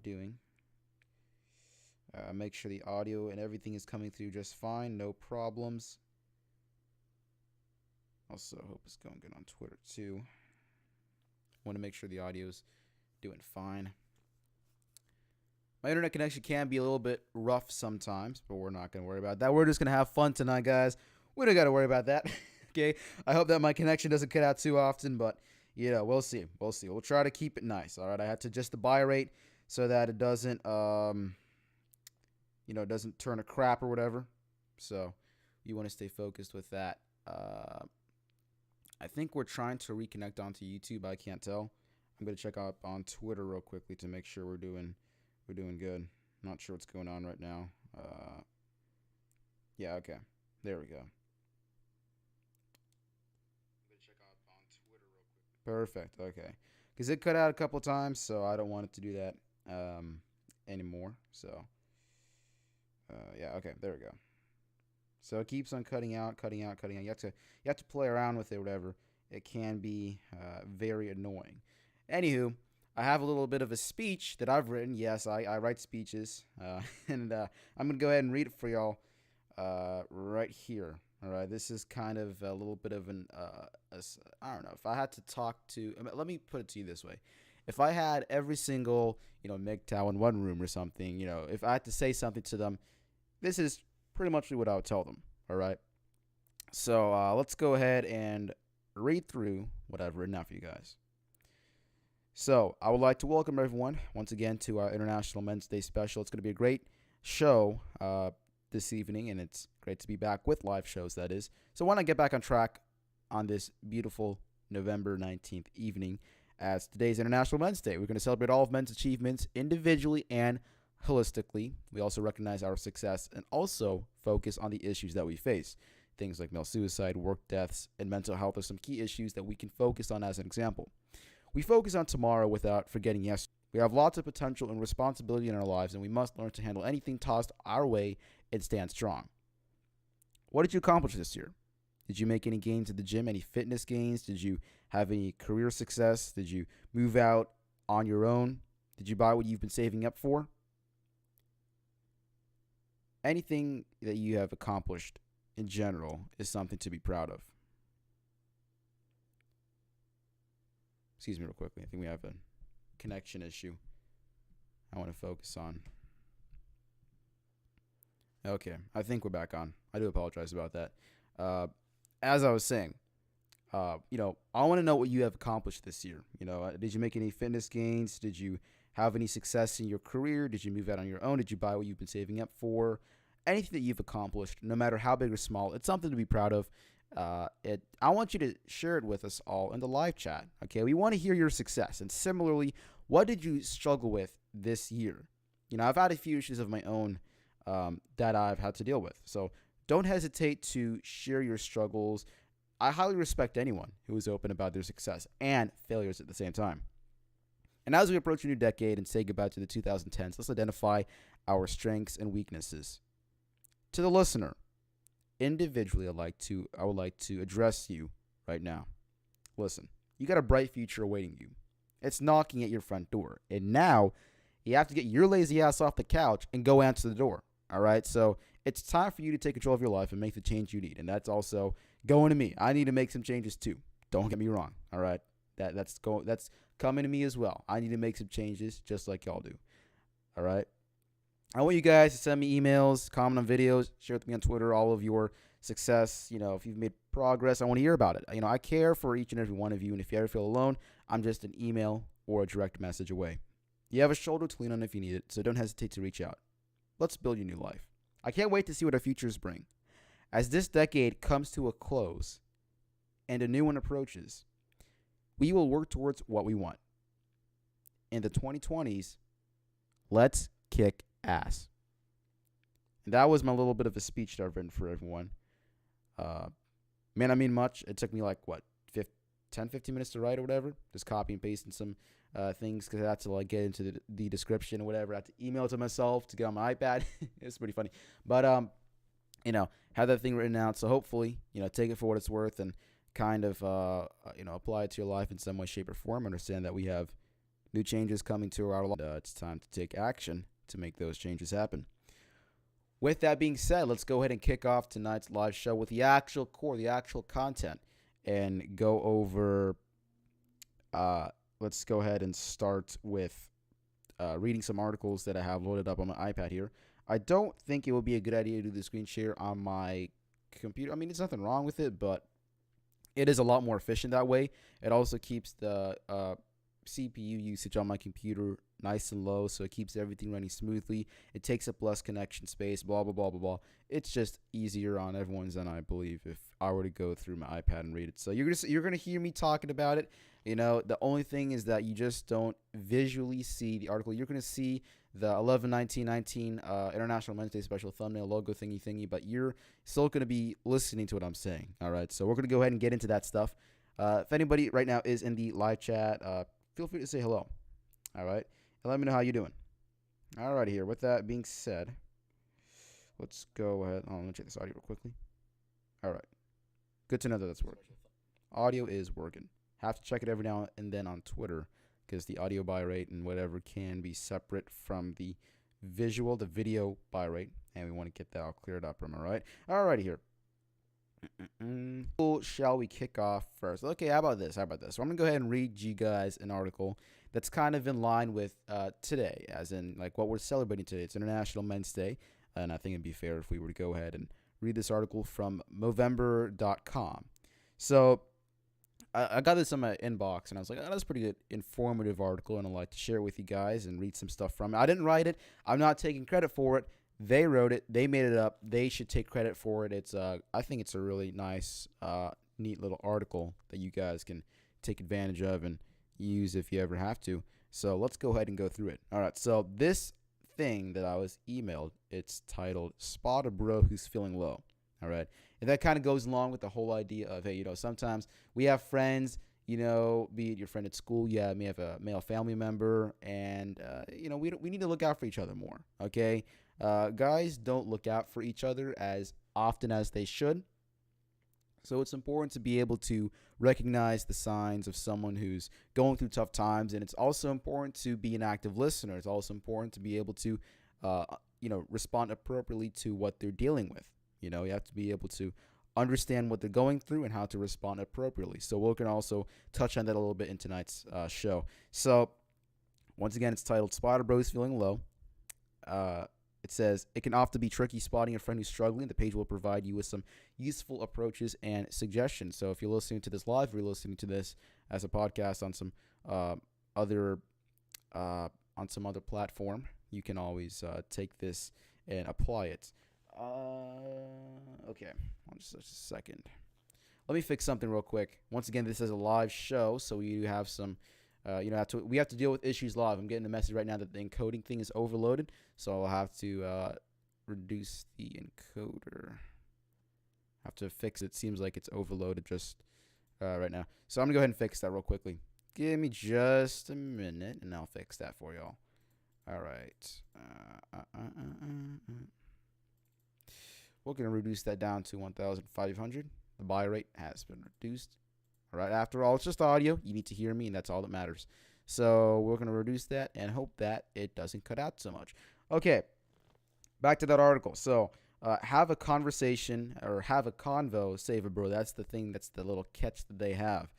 doing. Make sure the audio and everything is coming through just fine. No problems. Also, hope it's going good on Twitter too. Want to make sure the audio's doing fine. My internet connection can be a little bit rough sometimes, but we're not going to worry about that. We're just going to have fun tonight, guys. We don't got to worry about that. Okay? I hope that my connection doesn't cut out too often, but, we'll see. We'll see. We'll try to keep it nice, all right? I had to adjust the buy rate so that it doesn't, doesn't turn a crap or whatever. So you want to stay focused with that. I think we're trying to reconnect onto YouTube. I can't tell. I'm going to check out on Twitter real quickly to make sure we're doing good. Not sure what's going on right now. Yeah, okay. There we go. I'm going to check out on Twitter real quick. Perfect, okay. Because it cut out a couple times, so I don't want it to do that anymore. So, yeah, okay, there we go. So it keeps on cutting out. You have to play around with it, whatever. It can be very annoying. Anywho, I have a little bit of a speech that I've written. Yes, I write speeches, and I'm gonna go ahead and read it for y'all right here. All right, this is kind of a little bit of I don't know. If I had to talk to, let me put it to you this way: if I had every single MGTOW in one room or something, if I had to say something to them, this is pretty much what I would tell them. All right. So let's go ahead and read through what I've written out for you guys. So I would like to welcome everyone once again to our International Men's Day special. It's going to be a great show this evening, and it's great to be back with live shows, that is. So why not get back on track on this beautiful November 19th evening, as today's International Men's Day. We're going to celebrate all of men's achievements individually and holistically. We also recognize our success and also focus on the issues that we face. Things like male suicide, work deaths, and mental health are some key issues that we can focus on as an example. We focus on tomorrow without forgetting yesterday. We have lots of potential and responsibility in our lives, and we must learn to handle anything tossed our way and stand strong. What did you accomplish this year? Did you make any gains at the gym, any fitness gains? Did you have any career success? Did you move out on your own? Did you buy what you've been saving up for? Anything that you have accomplished in general is something to be proud of. Excuse me real quickly. I think we have a connection issue I want to focus on. Okay, I think we're back on. I do apologize about that. As I was saying, I want to know what you have accomplished this year. Did you make any fitness gains? Did you have any success in your career? Did you move out on your own? Did you buy what you've been saving up for? Anything that you've accomplished, no matter how big or small, it's something to be proud of. I want you to share it with us all in the live chat. Okay, we want to hear your success. And similarly, what did you struggle with this year? I've had a few issues of my own that I've had to deal with. So don't hesitate to share your struggles. I highly respect anyone who is open about their success and failures at the same time. And as we approach a new decade and say goodbye to the 2010s, let's identify our strengths and weaknesses. To the listener, individually, I would like to address you right now. Listen, you got a bright future awaiting you. It's knocking at your front door. And now you have to get your lazy ass off the couch and go answer the door. All right? So it's time for you to take control of your life and make the change you need. And that's also going to me. I need to make some changes too. Don't get me wrong. All right? That's coming to me as well. I need to make some changes just like y'all do. All right? I want you guys to send me emails, comment on videos, share with me on Twitter all of your success. If you've made progress, I want to hear about it. I care for each and every one of you, and if you ever feel alone, I'm just an email or a direct message away. You have a shoulder to lean on if you need it, so don't hesitate to reach out. Let's build your new life. I can't wait to see what our futures bring. As this decade comes to a close and a new one approaches, we will work towards what we want. In the 2020s, let's kick ass. And that was my little bit of a speech that I've written for everyone. Man, I mean much. It took me 10, 15 minutes to write or whatever. Just copy and pasting some things because I had to get into the description or whatever. I had to email it to myself to get on my iPad. It's pretty funny. But, have that thing written out. So hopefully, take it for what it's worth and kind of, apply it to your life in some way, shape, or form. Understand that we have New changes coming to our life. It's time to take action to make those changes happen. With that being said, let's go ahead and kick off tonight's live show with the actual core, the actual content, and go over. Let's go ahead and start with reading some articles that I have loaded up on my iPad here. I don't think it would be a good idea to do the screen share on my computer. I mean, there's nothing wrong with it, but it is a lot more efficient that way. It also keeps the CPU usage on my computer nice and low, so it keeps everything running smoothly. It takes up less connection space, blah, blah, blah, blah, blah. It's just easier on everyone's end, I believe, if I were to go through my iPad and read it. So you're gonna hear me talking about it. You know, the only thing is that you just don't visually see the article. You're gonna see the 11/19/19 International Men's Day special thumbnail logo thingy, but you're still gonna be listening to what I'm saying. All right, so we're gonna go ahead and get into that stuff. If anybody right now is in the live chat, feel free to say hello. All right, and let me know how you're doing. All right, here. With that being said, let's go ahead. Oh, let me check this audio real quickly. All right, good to know that that's working. Audio is working. Have to check it every now and then on Twitter because the audio bitrate and whatever can be separate from the visual, the video bitrate, and we want to get that all cleared up. Am I right? All right, here. Shall we kick off first? Okay, how about this? So I'm gonna go ahead and read you guys an article that's kind of in line with today, as in like what we're celebrating today. It's International Men's Day, and I think it'd be fair if we were to go ahead and read this article from Movember.com. So I got this on my inbox, and I was like, oh, that's a pretty good, informative article, and I'd like to share it with you guys and read some stuff from it. I didn't write it. I'm not taking credit for it. They wrote it. They made it up. They should take credit for it. I think it's a really nice, neat little article that you guys can take advantage of and use if you ever have to. So let's go ahead and go through it. All right. So this thing that I was emailed, it's titled "Spot a Bro Who's Feeling Low." All right. And that kind of goes along with the whole idea of, hey, you know, sometimes we have friends, you know, be it your friend at school, you may have a male family member, and, you know, we need to look out for each other more, okay? Guys don't look out for each other as often as they should. So it's important to be able to recognize the signs of someone who's going through tough times, and it's also important to be an active listener. It's also important to be able to, you know, respond appropriately to what they're dealing with. You know, you have to be able to understand what they're going through and how to respond appropriately. So we're going to also touch on that a little bit in tonight's show. So once again, it's titled "Spot a Bros Feeling Low." It says, it can often be tricky spotting a friend who's struggling. The page will provide you with some useful approaches and suggestions. So if you're listening to this live, or you're listening to this as a podcast on some other platform, you can always take this and apply it. Okay, just a second. Let me fix something real quick. Once again, this is a live show, so you have some, we have to deal with issues live. I'm getting a message right now that the encoding thing is overloaded, so I'll have to reduce the encoder. Have to fix it. Seems like it's overloaded just right now. So I'm gonna go ahead and fix that real quickly. Give me just a minute, and I'll fix that for y'all. All right. We're going to reduce that down to 1,500. The buy rate has been reduced. All right. After all, it's just audio. You need to hear me, and that's all that matters. So we're going to reduce that and hope that it doesn't cut out so much. Okay. Back to that article. So have a conversation or have a convo, save a bro. That's the thing. That's the little catch that they have.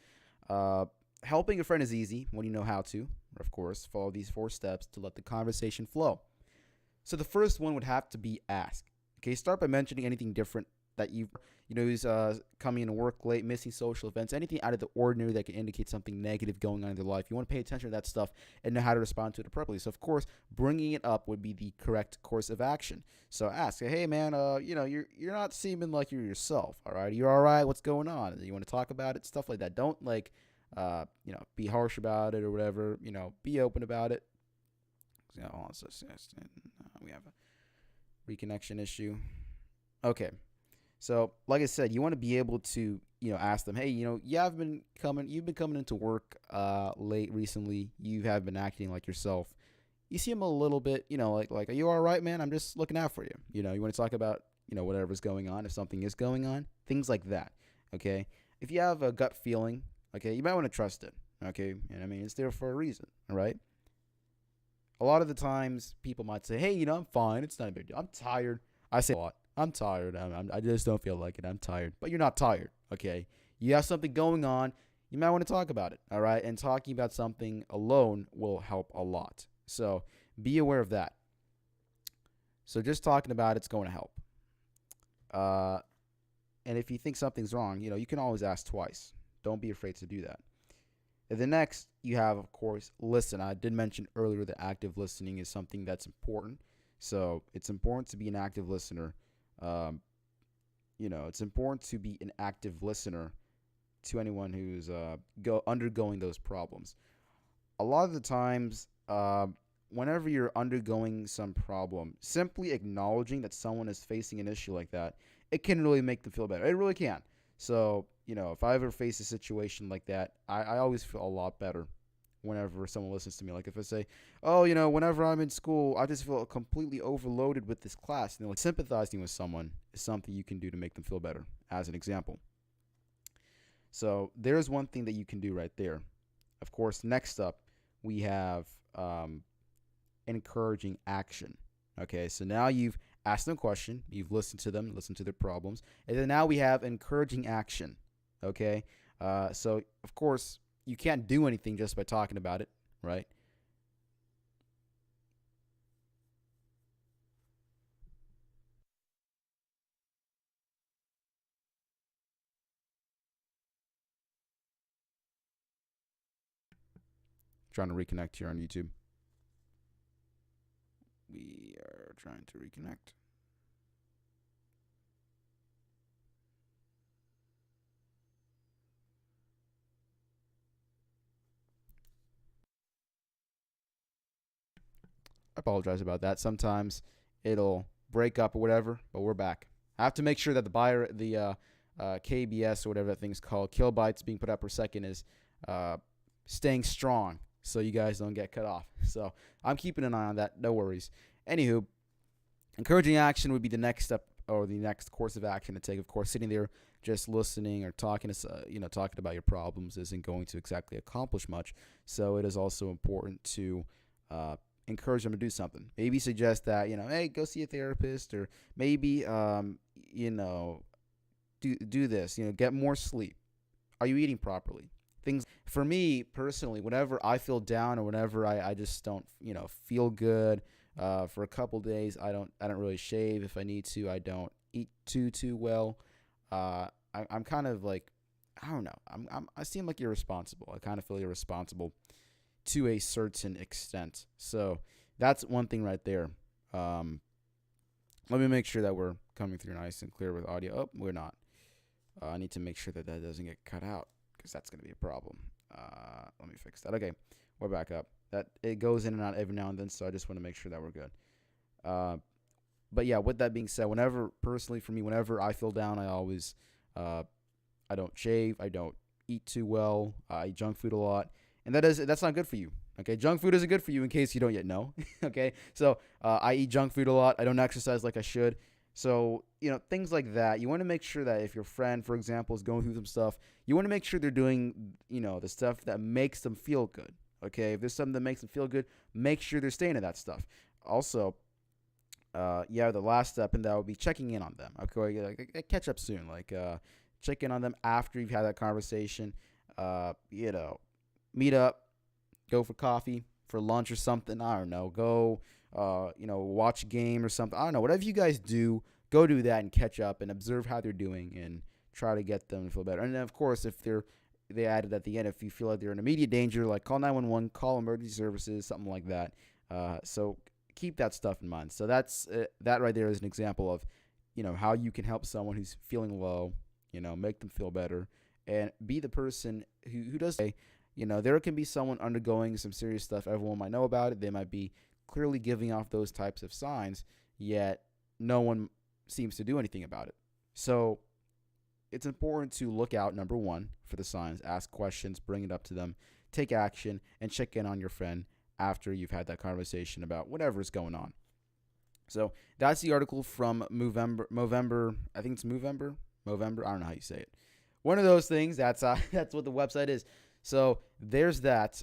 Helping a friend is easy when you know how to. Of course, follow these 4 steps to let the conversation flow. So the first one would have to be ask. Okay, start by mentioning anything different that who's coming into work late, missing social events, anything out of the ordinary that can indicate something negative going on in their life. You want to pay attention to that stuff and know how to respond to it appropriately. So, of course, bringing it up would be the correct course of action. So ask, hey, man, you're not seeming like you're yourself, all right? You're all right? What's going on? You want to talk about it? Stuff like that. Don't, be harsh about it or whatever. Be open about it. We have a reconnection issue. Okay. So, like I said, you want to be able to, ask them, hey, you've been coming into work late recently. You have been acting like yourself. You seem a little bit, like, are you all right, man? I'm just looking out for you. You want to talk about, whatever's going on, if something is going on, things like that. Okay. If you have a gut feeling, okay, you might want to trust it. Okay. And it's there for a reason. All right. A lot of the times, people might say, "Hey, I'm fine. It's not a big deal. I'm tired." I say a lot. I'm tired. I just don't feel like it. I'm tired. But you're not tired, okay? You have something going on. You might want to talk about it, all right? And talking about something alone will help a lot. So be aware of that. So just talking about it's going to help. Uh, and if you think something's wrong, you can always ask twice. Don't be afraid to do that. And the next, you have, of course, listen. I did mention earlier that active listening is something that's important. So it's important to be an active listener. Um, it's important to be an active listener to anyone who's undergoing those problems. A lot of the times, whenever you're undergoing some problem, simply acknowledging that someone is facing an issue like that, it can really make them feel better. It really can. So, if I ever face a situation like that, I always feel a lot better whenever someone listens to me. Like if I say, oh, whenever I'm in school, I just feel completely overloaded with this class. Like sympathizing with someone is something you can do to make them feel better, as an example. So there's one thing that you can do right there. Of course, next up, we have encouraging action. Okay, so now you've asked them a question, you've listened to them, listened to their problems, and then now we have encouraging action. Okay, so of course, you can't do anything just by talking about it, right? Trying to reconnect here on YouTube. We are trying to reconnect. I apologize about that. Sometimes it'll break up or whatever, but we're back. I have to make sure that the KBS or whatever that thing's called, kilobytes being put up per second, is staying strong so you guys don't get cut off. So I'm keeping an eye on that. No worries. Anywho, encouraging action would be the next step or the next course of action to take. Of course, sitting there just listening or talking talking about your problems isn't going to exactly accomplish much. So it is also important to encourage them to do something. Maybe suggest that hey, go see a therapist, or maybe do this. Get more sleep. Are you eating properly? Things for me personally, whenever I feel down or whenever I just don't feel good, for a couple days, I don't really shave if I need to. I don't eat too well. I'm kind of like, I don't know. I seem like irresponsible. I kind of feel irresponsible to a certain extent. So that's one thing right there. Let me make sure that we're coming through nice and clear with audio. Oh, we're not. I need to make sure that doesn't get cut out because that's going to be a problem. Let me fix that. Okay, we're back up. That it goes in and out every now and then, so I just want to make sure that we're good. But yeah, with that being said, personally for me, whenever I feel down, I always, I don't shave, I don't eat too well, I eat junk food a lot, and that's not good for you. Okay, junk food isn't good for you in case you don't yet know. Okay, so I eat junk food a lot. I don't exercise like I should. So things like that. You want to make sure that if your friend, for example, is going through some stuff, you want to make sure they're doing the stuff that makes them feel good. Okay, if there's something that makes them feel good, make sure they're staying to that stuff. Also, the last step in that would be checking in on them. Okay, catch up soon. Like, check in on them after you've had that conversation. Meet up, go for coffee, for lunch or something. I don't know. Go, watch a game or something. I don't know. Whatever you guys do, go do that and catch up and observe how they're doing and try to get them to feel better. And then, of course, if they added at the end, if you feel like they're in immediate danger, like call 911, call emergency services, something like that. So keep that stuff in mind. So that right there is an example of, how you can help someone who's feeling low, make them feel better, and be the person who does say, there can be someone undergoing some serious stuff. Everyone might know about it. They might be clearly giving off those types of signs, yet no one seems to do anything about it. So it's important to look out, number one, for the signs, ask questions, bring it up to them, take action, and check in on your friend after you've had that conversation about whatever's going on. So that's the article from Movember. I think it's Movember. I don't know how you say it. One of those things. That's what the website is. So there's that.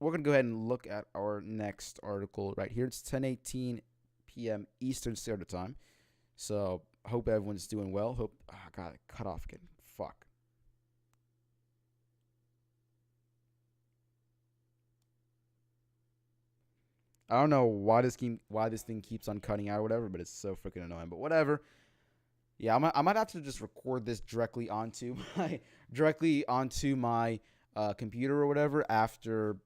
we're gonna go ahead and look at our next article right here. It's 10:18 p.m. Eastern Standard Time. So hope everyone's doing well. Hope God, cut off again. Fuck. I don't know why this thing keeps on cutting out or whatever, but it's so freaking annoying. But whatever. Yeah, I might have to just record this directly onto my computer or whatever after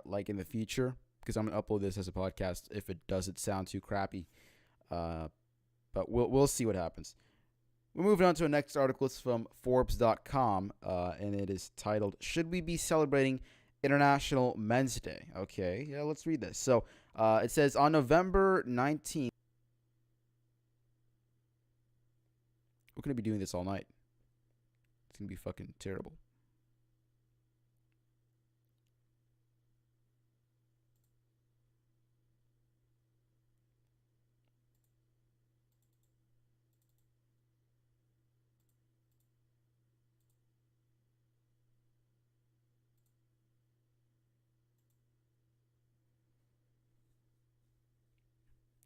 like in the future, because I'm gonna upload this as a podcast if it doesn't sound too crappy. Uh, but we'll see what happens. We're moving on to the next article. It's from Forbes.com, and it is titled "Should We Be Celebrating International Men's Day?" Okay, yeah, let's read this. So it says on November 19th, we're gonna be doing this all night. It's gonna be fucking terrible.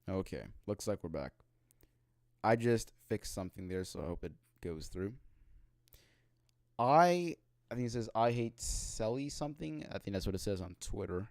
Okay, looks like we're back. I just fixed something there, so I hope it goes through. I think it says I hate Selly something. I think that's what it says on Twitter.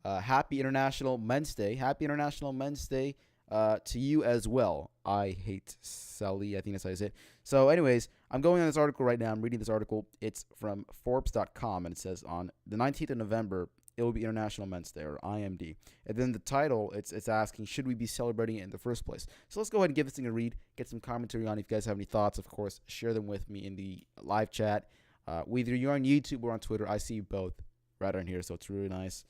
Happy International Men's Day. Happy International Men's Day to you as well. I hate Selly. I think that's how you say it. So, anyways, I'm going on this article right now. I'm reading this article. It's from Forbes.com, and it says on the 19th of November, it will be International Men's Day, or IMD. And then the title, it's asking, should we be celebrating it in the first place? So let's go ahead and give this thing a read, get some commentary on it. If you guys have any thoughts, of course, share them with me in the live chat. Whether you're on YouTube or on Twitter, I see you both right on here, so it's really nice.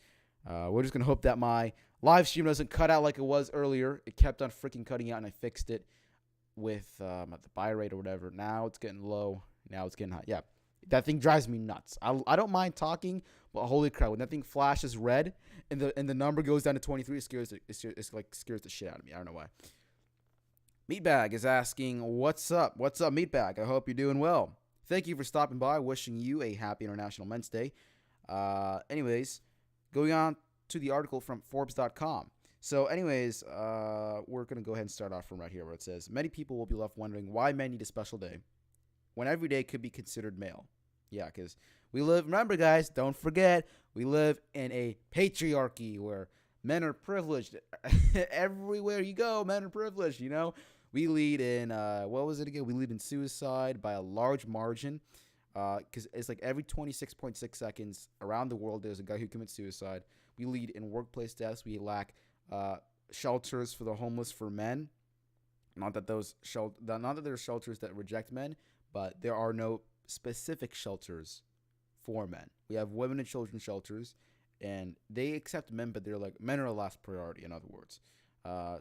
We're just going to hope that my live stream doesn't cut out like it was earlier. It kept on freaking cutting out, and I fixed it with the buy rate or whatever. Now it's getting low. Now it's getting high. Yeah, that thing drives me nuts. I don't mind talking, but holy crap, when that thing flashes red and the number goes down to 23, it scares the shit out of me. I don't know why. Meatbag is asking, what's up? What's up, Meatbag? I hope you're doing well. Thank you for stopping by. Wishing you a happy International Men's Day. Anyways, going on to the article from Forbes.com. So, anyways, we're going to go ahead and start off from right here where it says, many people will be left wondering why men need a special day when every day could be considered male. Yeah, because remember guys, don't forget, we live in a patriarchy where men are privileged. Everywhere you go, men are privileged, you know? We lead in, what was it again? We lead in suicide by a large margin. Because it's like every 26.6 seconds around the world, there's a guy who commits suicide. We lead in workplace deaths. We lack shelters for the homeless for men. Not that there's shelters that reject men, but there are no specific shelters for men. We have women and children shelters, and they accept men, but they're like men are a last priority. In other words.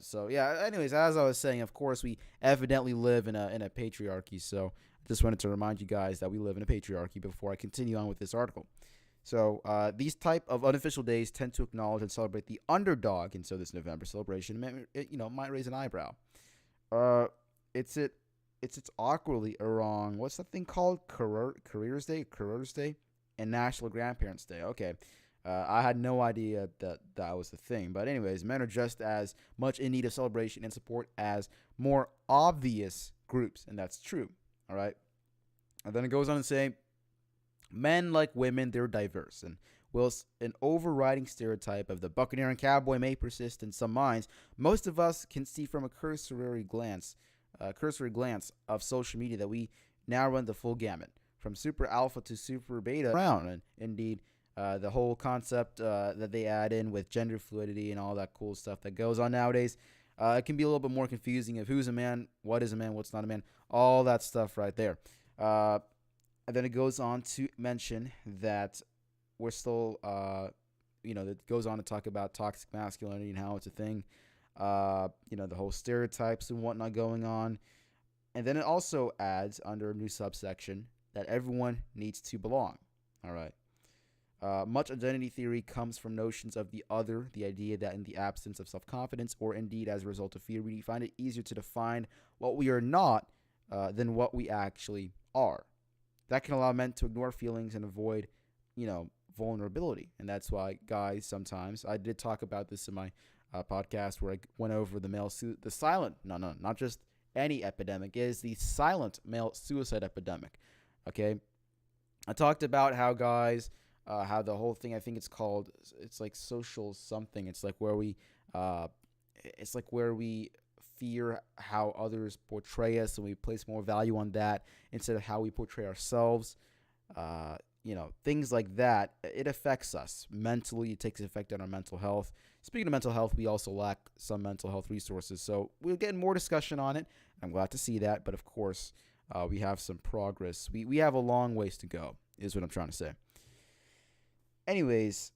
So yeah. Anyways, as I was saying, of course, we evidently live in a patriarchy. So I just wanted to remind you guys that we live in a patriarchy before I continue on with this article. So these type of unofficial days tend to acknowledge and celebrate the underdog, and so this November celebration, might raise an eyebrow. It's awkwardly wrong. What's that thing called? Careers Day, and National Grandparents Day. Okay. I had no idea that was the thing. But anyways, men are just as much in need of celebration and support as more obvious groups, and that's true. All right. And then it goes on to say, men like women, they're diverse. And whilst an overriding stereotype of the buccaneer and cowboy may persist in some minds, most of us can see from a cursory glance of social media that we now run the full gamut, from super alpha to super beta around. And indeed, the whole concept that they add in with gender fluidity and all that cool stuff that goes on nowadays, it can be a little bit more confusing of who's a man, what is a man, what's not a man, all that stuff right there. And then it goes on to mention that we're still, it goes on to talk about toxic masculinity and how it's a thing, the whole stereotypes and whatnot going on. And then it also adds under a new subsection that everyone needs to belong. All right. Much identity theory comes from notions of the other, the idea that in the absence of self-confidence, or indeed as a result of fear, we find it easier to define what we are not than what we actually are. That can allow men to ignore feelings and avoid vulnerability. And that's why guys sometimes, I did talk about this in my podcast where I went over the silent, no, not just any epidemic, is the silent male suicide epidemic. Okay. I talked about how guys, how the whole thing, I think it's like social something. Uh, it's like where we fear how others portray us and we place more value on that instead of how we portray ourselves. Things like that. It affects us mentally. It takes effect on our mental health. Speaking of mental health, we also lack some mental health resources. So we're getting more discussion on it. I'm glad to see that. But of course, we have some progress. We have a long ways to go, is what I'm trying to say. Anyways,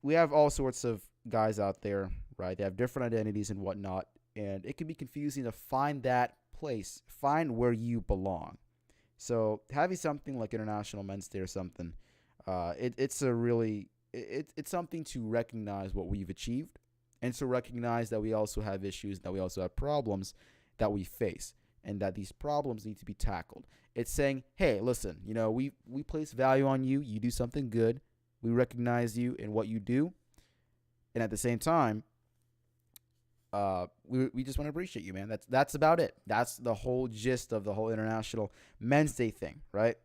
we have all sorts of guys out there, right? They have different identities and whatnot. And it can be confusing to find that place, find where you belong. So having something like International Men's Day or something, it's something to recognize what we've achieved and to recognize that we also have issues, that we also have problems that we face, and that these problems need to be tackled. It's saying, hey, listen, we place value on you. You do something good. We recognize you in what you do. And at the same time, we just want to appreciate you, man. That's about it. That's the whole gist of the whole International Men's Day thing, right?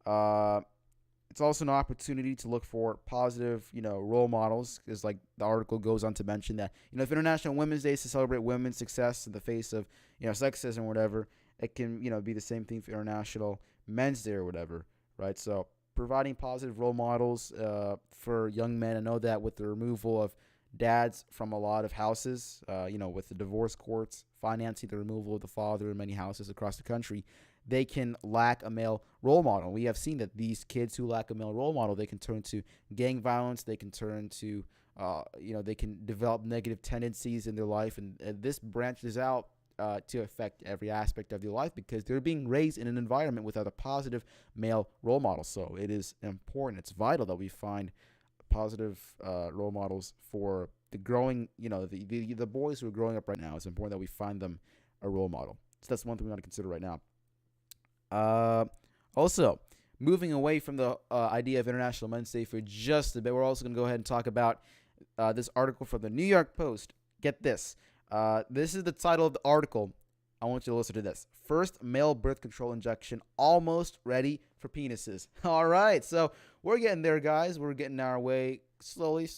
It's also an opportunity to look for positive, role models, because like the article goes on to mention that, if International Women's Day is to celebrate women's success in the face of, sexism or whatever, it can, be the same thing for International Men's Day or whatever, right? So providing positive role models for young men. I know that with the removal of dads from a lot of houses, with the divorce courts financing the removal of the father in many houses across the country, they can lack a male role model. We have seen that these kids who lack a male role model, they can turn to gang violence, they can turn to, they can develop negative tendencies in their life, and this branches out to affect every aspect of their life because they're being raised in an environment without a positive male role model. So it is important, it's vital that we find positive role models for the growing, the boys who are growing up right now. It's important that we find them a role model. So that's one thing we want to consider right now. Also, moving away from the idea of International Men's Day for just a bit, we're also going to go ahead and talk about this article from the New York Post. Get this. This is the title of the article. I want you to listen to this. First male birth control injection almost ready for penises. All right. So we're getting there, guys. We're getting our way slowly,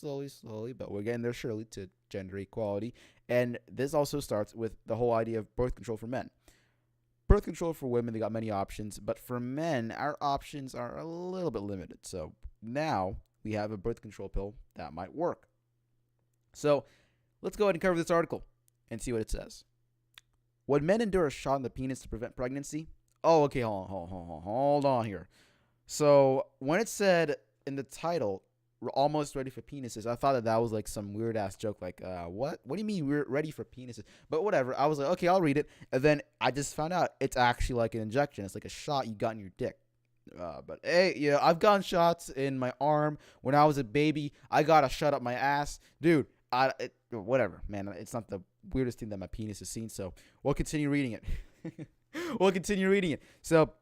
but we're getting there surely to gender equality. And this also starts with the whole idea of birth control for men. Birth control for women, they got many options. But for men, our options are a little bit limited. So now we have a birth control pill that might work. So let's go ahead and cover this article and see what it says. Would men endure a shot in the penis to prevent pregnancy? Oh, okay, hold on here. So when it said in the title, we're almost ready for penises, I thought that was like some weird ass joke. Like, what? What do you mean we're ready for penises? But whatever. I was like, okay, I'll read it. And then I just found out it's actually like an injection. It's like a shot you got in your dick. But hey, yeah, I've gotten shots in my arm when I was a baby. I got a shot up my ass, dude. Whatever, man. It's not the weirdest thing that my penis has seen. So we'll continue reading it. So,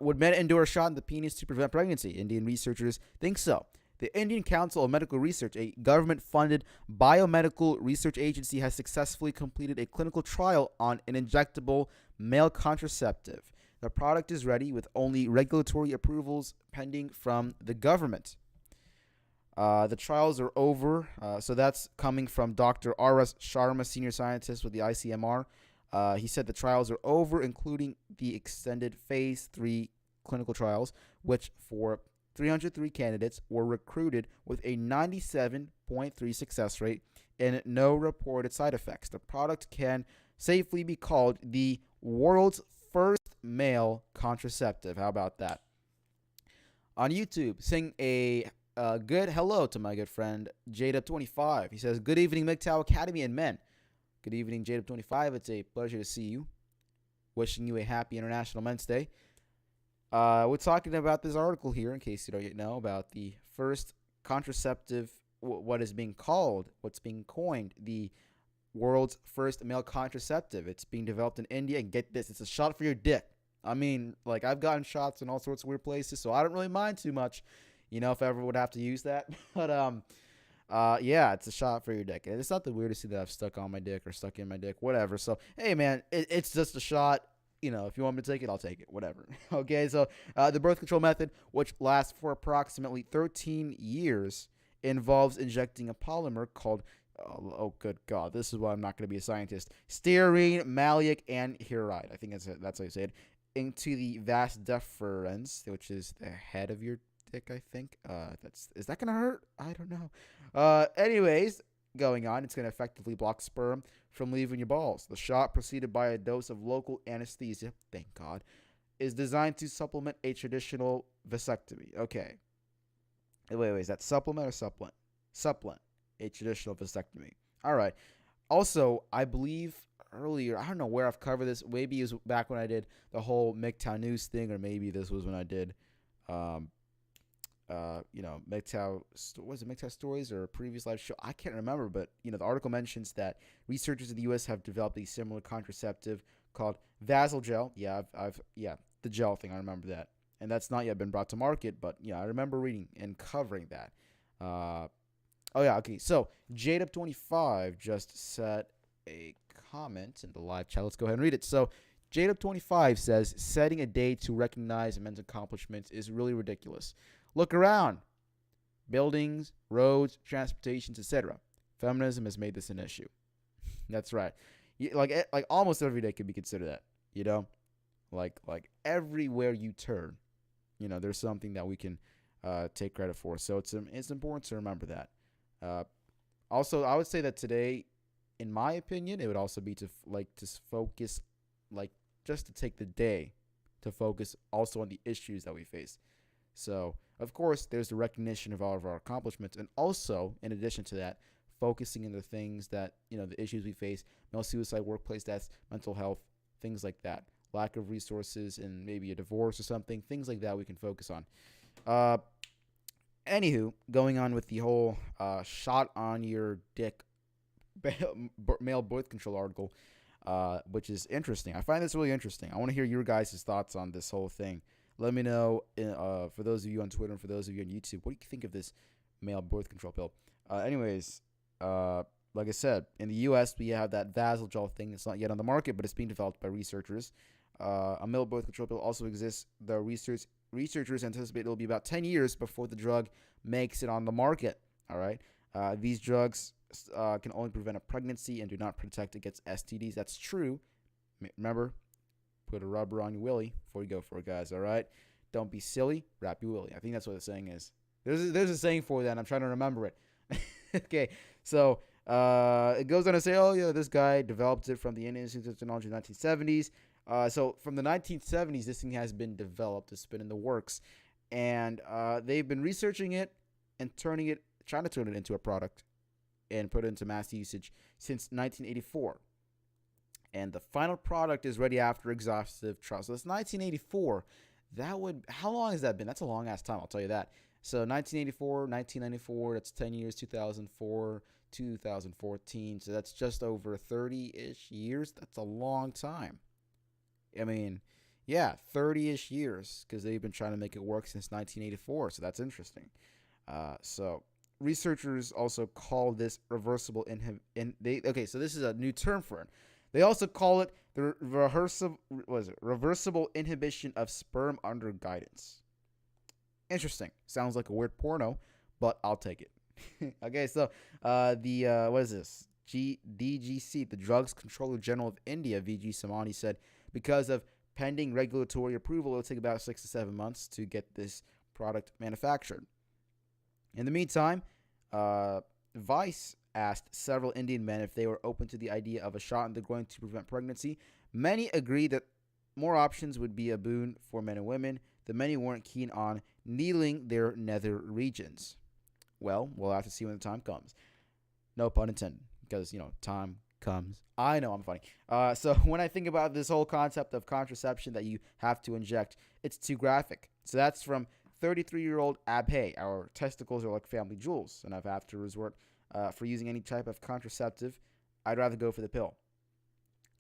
would men endure a shot in the penis to prevent pregnancy? Indian researchers think so. The Indian Council of Medical Research, a government-funded biomedical research agency, has successfully completed a clinical trial on an injectable male contraceptive. The product is ready with only regulatory approvals pending from the government. The trials are over. So that's coming from Dr. R.S. Sharma, senior scientist with the ICMR. He said the trials are over, including the extended phase 3 clinical trials, which for 303 candidates were recruited with a 97.3 success rate and no reported side effects. The product can safely be called the world's first male contraceptive. How about that? On YouTube, saying a good hello to my good friend JW25. He says, good evening, MGTOW Academy and men. Good evening, JW25. It's a pleasure to see you. Wishing you a happy International Men's Day. We're talking about this article here, in case you don't yet know, about the first contraceptive, what's being coined, the world's first male contraceptive. It's being developed in India, and get this, it's a shot for your dick. I mean, like I've gotten shots in all sorts of weird places, so I don't really mind too much, if I ever would have to use that. But yeah, it's a shot for your dick. And it's not the weirdest thing that I've stuck on my dick or stuck in my dick, whatever. So hey, man, it's just a shot. If you want me to take it, I'll take it. Whatever. Okay, so the birth control method, which lasts for approximately 13 years, involves injecting a polymer called, oh good God, this is why I'm not going to be a scientist, stearine, maleic anhydride. I think that's how you say it, into the vas deferens, which is the head of your dick, I think. Is that going to hurt? I don't know. Anyways, going on, it's going to effectively block sperm from leaving your balls. The shot, preceded by a dose of local anesthesia, thank God, is designed to supplement a traditional vasectomy. Okay. Wait, is that supplement or supplement? Supplement a traditional vasectomy. All right. Also, I believe earlier, I don't know where I've covered this. Maybe it was back when I did the whole MGTOW news thing, or maybe this was when I did, MGTOW, was it MGTOW stories or a previous live show? I can't remember, but the article mentions that researchers in the U.S. have developed a similar contraceptive called Vasogel. Yeah, the gel thing. I remember that, and that's not yet been brought to market. But I remember reading and covering that. Oh yeah, okay. So JDub25 just set a comment in the live chat. Let's go ahead and read it. So JDub25 says setting a day to recognize men's accomplishments is really ridiculous. Look around. Buildings, roads, transportations, etc. Feminism has made this an issue. That's right. Like almost every day could be considered that, Like everywhere you turn, there's something that we can take credit for. So it's important to remember that. Also, I would say that today, in my opinion, it would also be to focus, just to take the day to focus also on the issues that we face. So, of course, there's the recognition of all of our accomplishments, and also, in addition to that, focusing on the things that, the issues we face: male suicide, workplace deaths, mental health, things like that, lack of resources, and maybe a divorce or something, things like that we can focus on. Anywho, going on with the whole shot on your dick male birth control article, which is interesting. I find this really interesting. I want to hear your guys' thoughts on this whole thing. Let me know, for those of you on Twitter and for those of you on YouTube, what do you think of this male birth control pill? Anyways, like I said, in the U.S., we have that Vasogel thing. It's not yet on the market, but it's being developed by researchers. A male birth control pill also exists. The researchers anticipate it will be about 10 years before the drug makes it on the market. All right. These drugs can only prevent a pregnancy and do not protect against STDs. That's true. Remember, put a rubber on your willy before you go for it, guys. All right. Don't be silly. Wrap your willy. I think that's what the saying is. There's a saying for that, and I'm trying to remember it. Okay. So it goes on to say, oh, yeah, this guy developed it from the Indian Institute of Technology in the 1970s. So from the 1970s, this thing has been developed. It's been in the works. And they've been researching it and trying to turn it into a product and put it into mass usage since 1984. And the final product is ready after exhaustive trials. So that's 1984. How long has that been? That's a long ass time, I'll tell you that. So 1984, 1994, that's 10 years, 2004, 2014. So that's just over 30-ish years. That's a long time. I mean, yeah, 30-ish years, because they've been trying to make it work since 1984. So that's interesting. So researchers also call this reversible okay, so this is a new term for it. They also call it the reversible inhibition of sperm under guidance. Interesting. Sounds like a weird porno, but I'll take it. Okay, so what is this? DGC, the Drugs Controller General of India, VG Samani, said because of pending regulatory approval, it'll take about 6 to 7 months to get this product manufactured. In the meantime, Vice asked several Indian men if they were open to the idea of a shot in the groin to prevent pregnancy. Many agreed that more options would be a boon for men and women. The many weren't keen on needling their nether regions. Well, we'll have to see when the time comes. No pun intended, because, time comes. I know I'm funny. So when I think about this whole concept of contraception that you have to inject, it's too graphic. So that's from 33-year-old Abhay. Our testicles are like family jewels, and if I have to resort for using any type of contraceptive, I'd rather go for the pill.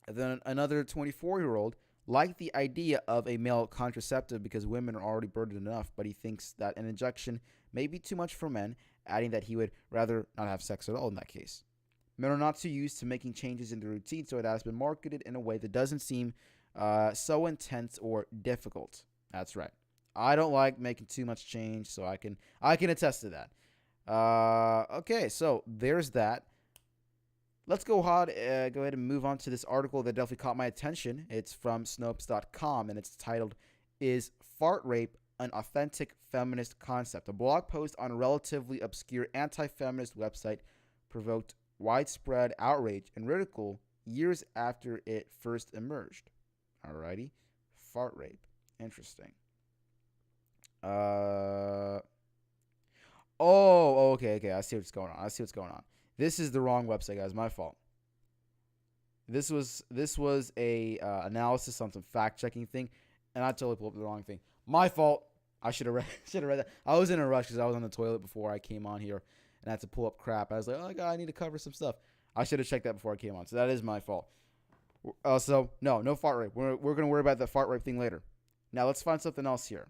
And then another 24-year-old like the idea of a male contraceptive because women are already burdened enough, but he thinks that an injection may be too much for men, adding that he would rather not have sex at all in that case. Men are not too used to making changes in their routine, so it has been marketed in a way that doesn't seem so intense or difficult. That's right. I don't like making too much change, so I can attest to that. Okay, so there's that. Let's go ahead and move on to this article that definitely caught my attention. It's from Snopes.com, and it's titled, "Is Fart Rape an Authentic Feminist Concept?" A blog post on a relatively obscure anti-feminist website provoked widespread outrage and ridicule years after it first emerged. Alrighty. Fart rape. Interesting. Uh okay. I see what's going on. This is the wrong website, guys. My fault. This was a analysis on some fact checking thing, and I totally pulled up the wrong thing. My fault. I should have read should have read that. I was in a rush because I was on the toilet before I came on here, and I had to pull up crap. I was like, oh god, I need to cover some stuff. I should have checked that before I came on. So that is my fault. So no fart rape. We're gonna worry about the fart rape thing later. Now let's find something else here.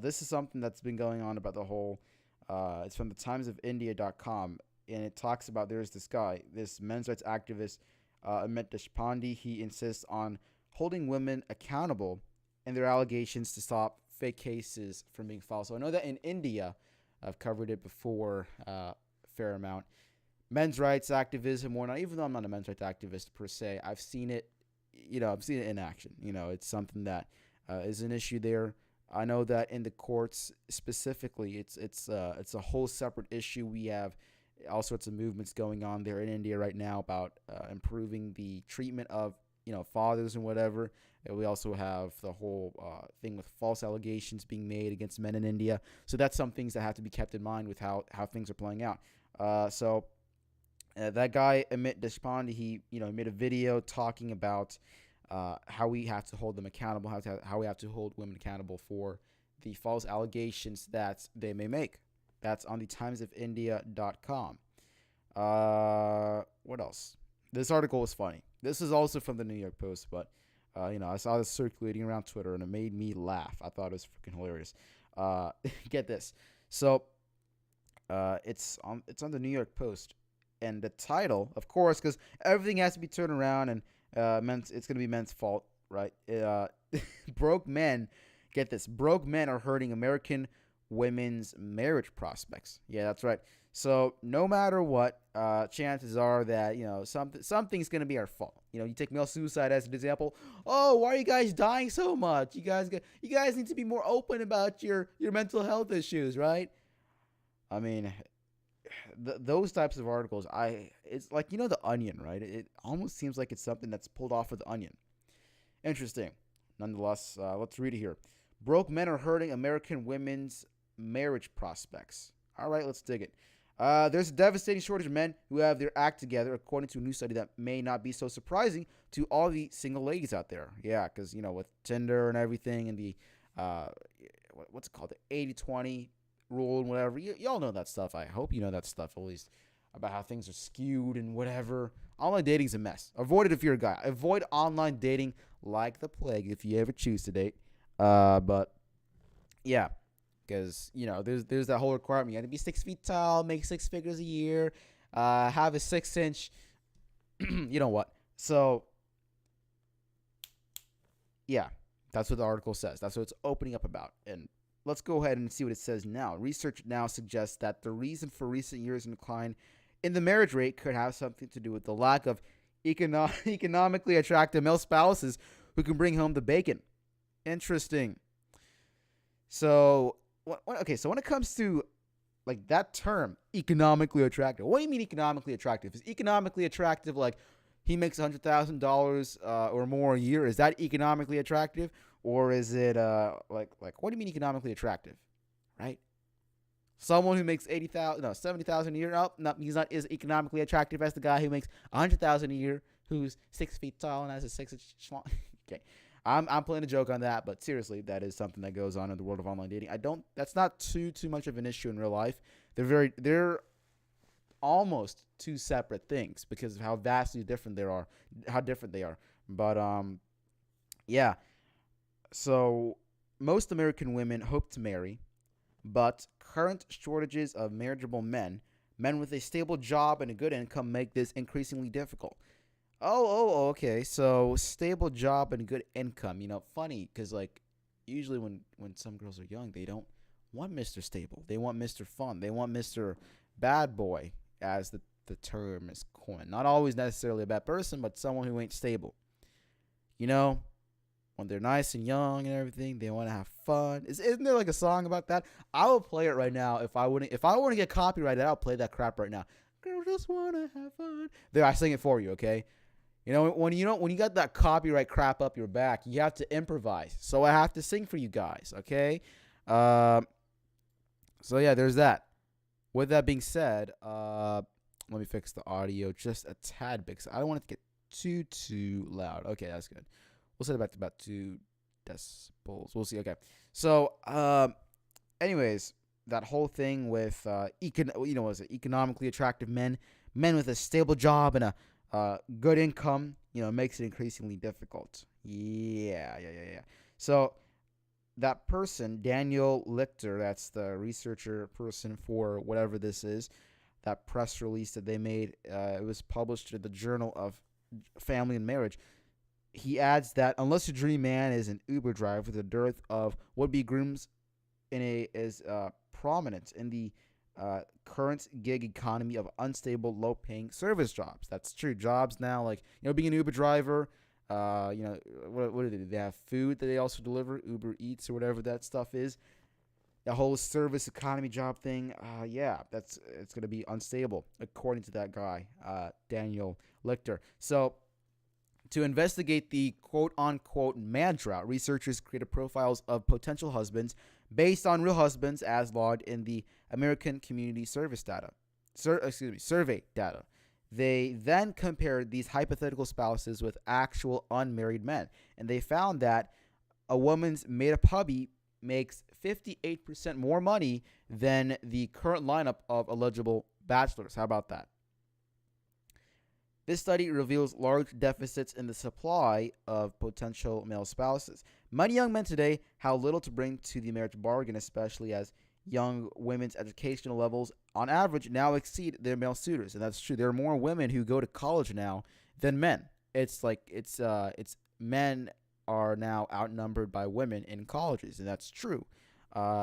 This is something that's been going on about the whole. It's from the timesofIndia.com, and it talks about there's this guy, this men's rights activist, Amit Deshpande. He insists on holding women accountable and their allegations to stop fake cases from being false. So I know that in India, I've covered it before a fair amount. Men's rights activism, whatnot. Even though I'm not a men's rights activist per se, I've seen it. I've seen it in action. It's something that is an issue there. I know that in the courts specifically, it's a whole separate issue. We have all sorts of movements going on there in India right now about improving the treatment of fathers and whatever. And we also have the whole thing with false allegations being made against men in India. So that's some things that have to be kept in mind with how things are playing out. That guy Amit Deshpande, he made a video talking about how we have to hold them accountable, how we have to hold women accountable for the false allegations that they may make. That's on the timesofindia.com. What else? This article was funny. This is also from the New York Post, but I saw this circulating around Twitter and it made me laugh. I thought it was freaking hilarious. Get this. So it's on the New York Post, and the title, of course, because everything has to be turned around and it's gonna be men's fault, right? Broke men. Get this. Broke men are hurting American women's marriage prospects. Yeah, that's right. So no matter what, chances are that something's gonna be our fault. You take male suicide as an example. Oh, why are you guys dying so much? You guys need to be more open about your mental health issues, right? I mean, those types of articles, it's like the Onion, right? It almost seems like it's something that's pulled off of the Onion. Interesting. Nonetheless, let's read it here. Broke men are hurting American women's marriage prospects. All right, let's dig it. There's a devastating shortage of men who have their act together, according to a new study that may not be so surprising to all the single ladies out there. Yeah, because, with Tinder and everything and the, what's it called? The 80-20 rule and whatever. Y'all know that stuff. I hope you know that stuff, at least, about how things are skewed and whatever. Online dating's a mess. Avoid it if you're a guy. Avoid online dating like the plague if you ever choose to date. But yeah, because there's that whole requirement. You got to be 6 feet tall, make 6 figures a year, have a 6-inch. You know what? So yeah, that's what the article says. That's what it's opening up about. And let's go ahead and see what it says now. Research now suggests that the reason for recent years' decline in the marriage rate could have something to do with the lack of economically attractive male spouses who can bring home the bacon. Interesting. So, so when it comes to like that term, economically attractive, what do you mean economically attractive? Is economically attractive like he makes $100,000 or more a year? Is that economically attractive? Or is it like what do you mean economically attractive, right? Someone who makes 70,000 a year, no, he's not as economically attractive as the guy who makes 100,000 a year, who's 6 feet tall and has a 6-inch schlong. Okay, I'm playing a joke on that, but seriously, that is something that goes on in the world of online dating. That's not too much of an issue in real life. They're almost two separate things because of how vastly different they are, But Yeah. So most American women hope to marry, but current shortages of marriageable men with a stable job and a good income, make this increasingly difficult. Okay. So stable job and good income. Funny because like usually when some girls are young, they don't want Mister Stable. They want Mister Fun. They want Mister Bad Boy, as the term is coined. Not always necessarily a bad person, but someone who ain't stable. You know, when they're nice and young and everything, they want to have fun. Isn't there like a song about that? I will play it right now. If I want to get copyrighted, I'll play that crap right now. Girl, just wanna have fun. There, I sing it for you, okay? When you got that copyright crap up your back, you have to improvise. So I have to sing for you guys, okay? Um, so yeah, there's that. With that being said, let me fix the audio just a tad bit, 'cause I don't want it to get too loud. Okay, that's good. We'll set it back to about 2 decibels. We'll see. Okay. So, anyways, that whole thing with was it economically attractive men with a stable job and a good income, makes it increasingly difficult. Yeah. So that person, Daniel Lichter, that's the researcher person for whatever this is, that press release that they made, it was published in the Journal of Family and Marriage. He adds that unless your dream man is an Uber driver, the dearth of would-be grooms is prominent in the current gig economy of unstable, low-paying service jobs. That's true. Jobs now, like being an Uber driver. What do they do? They have food that they also deliver, Uber Eats or whatever that stuff is. The whole service economy job thing. It's gonna be unstable according to that guy, Daniel Lichter. So to investigate the quote unquote man drought, researchers created profiles of potential husbands based on real husbands as logged in the American Community Service data. Survey data. They then compared these hypothetical spouses with actual unmarried men, and they found that a woman's made up hubby makes 58% more money than the current lineup of eligible bachelors. How about that? This study reveals large deficits in the supply of potential male spouses. Many young men today have little to bring to the marriage bargain, especially as young women's educational levels, on average, now exceed their male suitors, and that's true. There are more women who go to college now than men. It's men are now outnumbered by women in colleges, and that's true.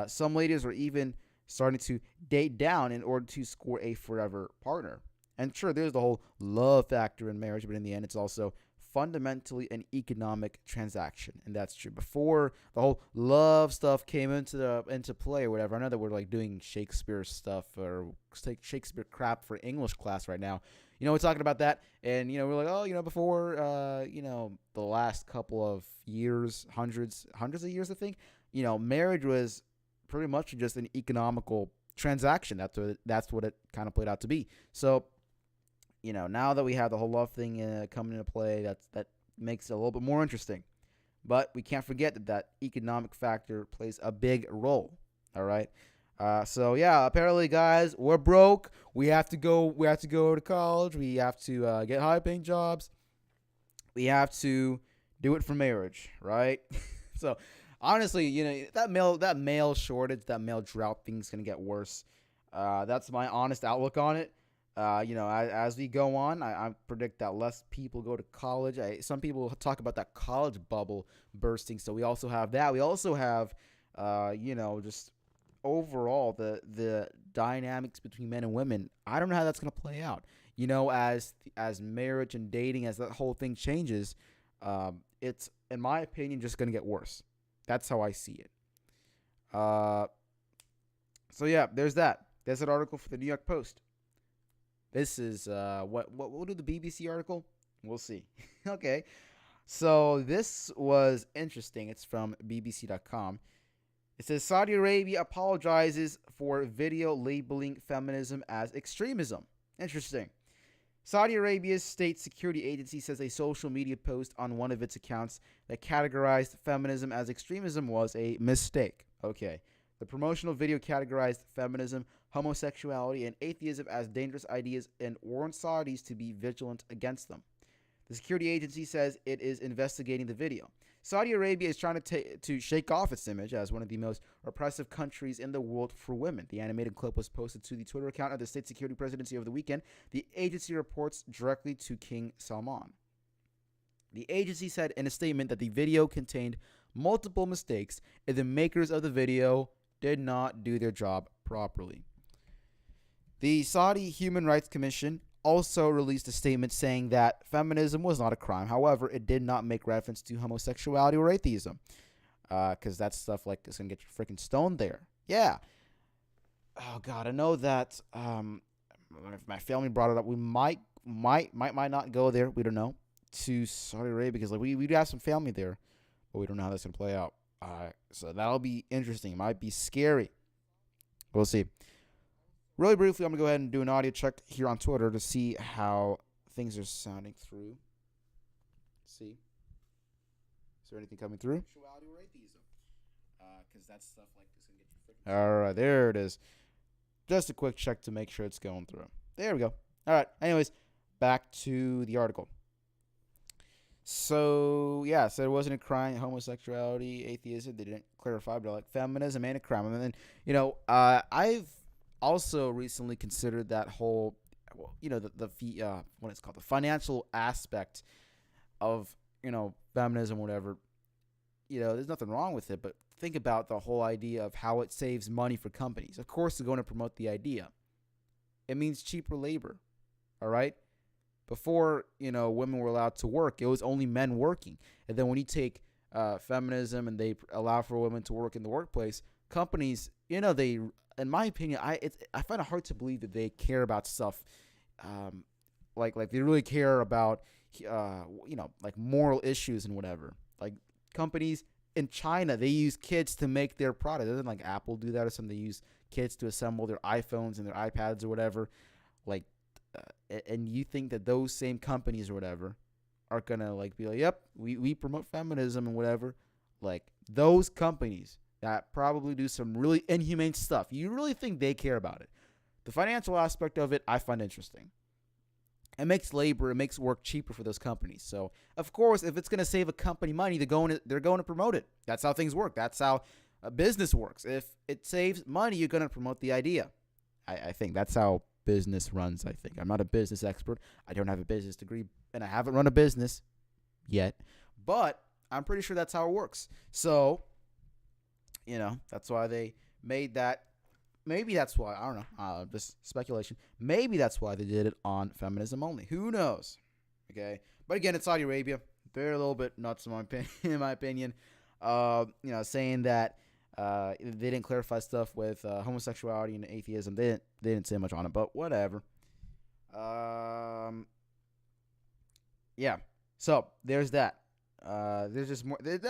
Some ladies are even starting to date down in order to score a forever partner. And sure, there's the whole love factor in marriage, but in the end, it's also fundamentally an economic transaction, and that's true. Before the whole love stuff came into play or whatever, I know that we're like doing Shakespeare stuff or Shakespeare crap for English class right now. We're talking about that, and we're like, before the last couple of years, hundreds of years, I think, marriage was pretty much just an economical transaction. That's what it kind of played out to be. So now that we have the whole love thing coming into play, that makes it a little bit more interesting. But we can't forget that economic factor plays a big role. All right. So yeah, apparently, guys, we're broke. We have to go. We have to go to college. We have to get high-paying jobs. We have to do it for marriage, right? So honestly, that male shortage, that male drought thing is gonna get worse. That's my honest outlook on it. As we go on, I predict that less people go to college. Some people talk about that college bubble bursting. So we also have that. We also have, just overall the dynamics between men and women. I don't know how that's gonna play out. As marriage and dating, as that whole thing changes, it's in my opinion just gonna get worse. That's how I see it. So yeah, there's that. There's an article for the New York Post. This is what we'll do the BBC article. We'll see. Okay. So this was interesting. It's from BBC.com. It says Saudi Arabia apologizes for video labeling feminism as extremism. Interesting. Saudi Arabia's state security agency says a social media post on one of its accounts that categorized feminism as extremism was a mistake. Okay. The promotional video categorized feminism, homosexuality, and atheism as dangerous ideas and warned Saudis to be vigilant against them. The security agency says it is investigating the video. Saudi Arabia is trying to shake off its image as one of the most oppressive countries in the world for women. The animated clip was posted to the Twitter account of the State Security Presidency over the weekend. The agency reports directly to King Salman. The agency said in a statement that the video contained multiple mistakes and the makers of the video did not do their job properly. The Saudi Human Rights Commission also released a statement saying that feminism was not a crime. However, it did not make reference to homosexuality or atheism, because that's stuff like it's gonna get you freaking stoned there. Yeah. Oh God, I know that. If my family brought it up, we might not go there. We don't know, to Saudi Arabia, because like we do have some family there, but we don't know how that's gonna play out. So that'll be interesting. It might be scary. We'll see. Really briefly, I'm going to go ahead and do an audio check here on Twitter to see how things are sounding through. Let's see. Is there anything coming through? Because that's stuff like this can get you freaking. All right, there it is. Just a quick check to make sure it's going through. There we go. All right. Anyways, back to the article. So, yeah, so it wasn't a crime, homosexuality, atheism. They didn't clarify, but like feminism ain't a crime. And then, I've also recently considered that whole, what it's called, the financial aspect of, feminism, whatever. There's nothing wrong with it, but think about the whole idea of how it saves money for companies. Of course, they're going to promote the idea. It means cheaper labor, all right? Before, women were allowed to work, it was only men working. And then when you take feminism and they allow for women to work in the workplace, companies, they, in my opinion, I find it hard to believe that they care about stuff like they really care about, like moral issues and whatever. Like companies in China, they use kids to make their product. Doesn't like Apple do that or something? They use kids to assemble their iPhones and their iPads or whatever. Like, and you think that those same companies or whatever are gonna like be like, yep, we promote feminism and whatever. Like those companies that probably do some really inhumane stuff, you really think they care about it? The financial aspect of it, I find interesting. It makes work cheaper for those companies. So of course, if it's gonna save a company money, they're going to promote it. That's how things work. That's how a business works. If it saves money, you're gonna promote the idea. I think that's how business runs. I think I'm not a business expert. I don't have a business degree, and I haven't run a business yet. But I'm pretty sure that's how it works. So, that's why they made that. Maybe that's why, I don't know, just speculation. Maybe that's why they did it on feminism only. Who knows? Okay, but again, it's Saudi Arabia. They're a little bit nuts in my opinion. Saying that they didn't clarify stuff with homosexuality and atheism. They didn't say much on it, but whatever. Yeah. So there's that. There's just more. The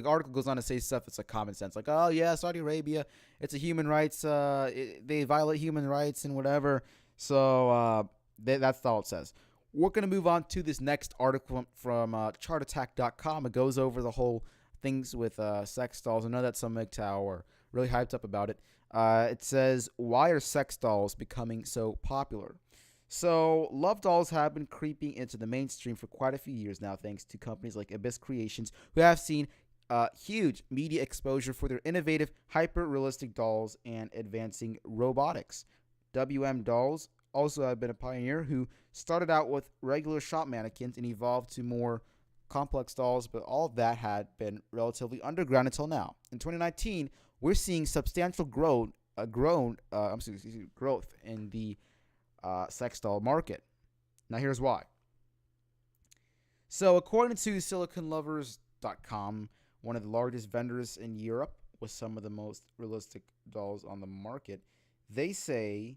article goes on to say stuff that's like common sense, like, oh yeah, Saudi Arabia, it's a human rights. They violate human rights and whatever. So that's all it says. We're gonna move on to this next article from chartattack.com. It goes over the whole things with sex dolls. I know that some MGTOW are really hyped up about it. It says, why are sex dolls becoming so popular? So love dolls have been creeping into the mainstream for quite a few years now, thanks to companies like Abyss Creations, who have seen huge media exposure for their innovative, hyper-realistic dolls and advancing robotics. WM Dolls also have been a pioneer who started out with regular shop mannequins and evolved to more complex dolls, but all of that had been relatively underground until now. In 2019, we're seeing substantial growth in the sex doll market. Now here's why. So according to SiliconLovers.com, one of the largest vendors in Europe with some of the most realistic dolls on the market, they say,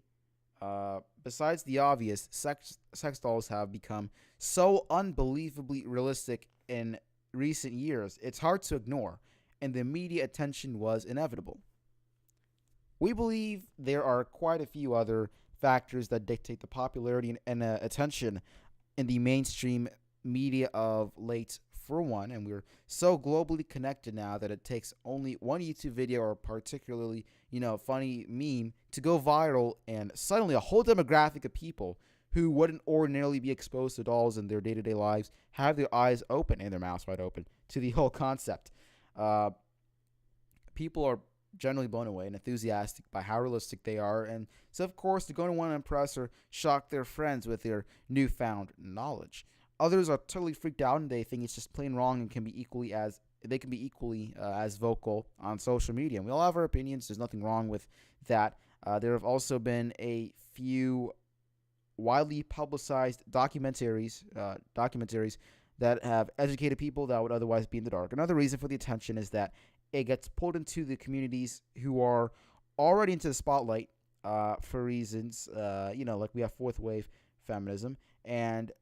besides the obvious, sex dolls have become so unbelievably realistic in recent years, it's hard to ignore, and the media attention was inevitable. We believe there are quite a few other factors that dictate the popularity and attention in the mainstream media of late. For one, and we're so globally connected now that it takes only one YouTube video or particularly, funny meme to go viral, and suddenly a whole demographic of people who wouldn't ordinarily be exposed to dolls in their day-to-day lives have their eyes open and their mouths wide open to the whole concept. Uh, People are generally blown away and enthusiastic by how realistic they are, and so of course they're going to want to impress or shock their friends with their newfound knowledge. Others are totally freaked out and they think it's just plain wrong and can be equally as vocal on social media. And we all have our opinions. There's nothing wrong with that. There have also been a few widely publicized documentaries that have educated people that would otherwise be in the dark. Another reason for the attention is that it gets pulled into the communities who are already into the spotlight for reasons, like we have fourth wave feminism. And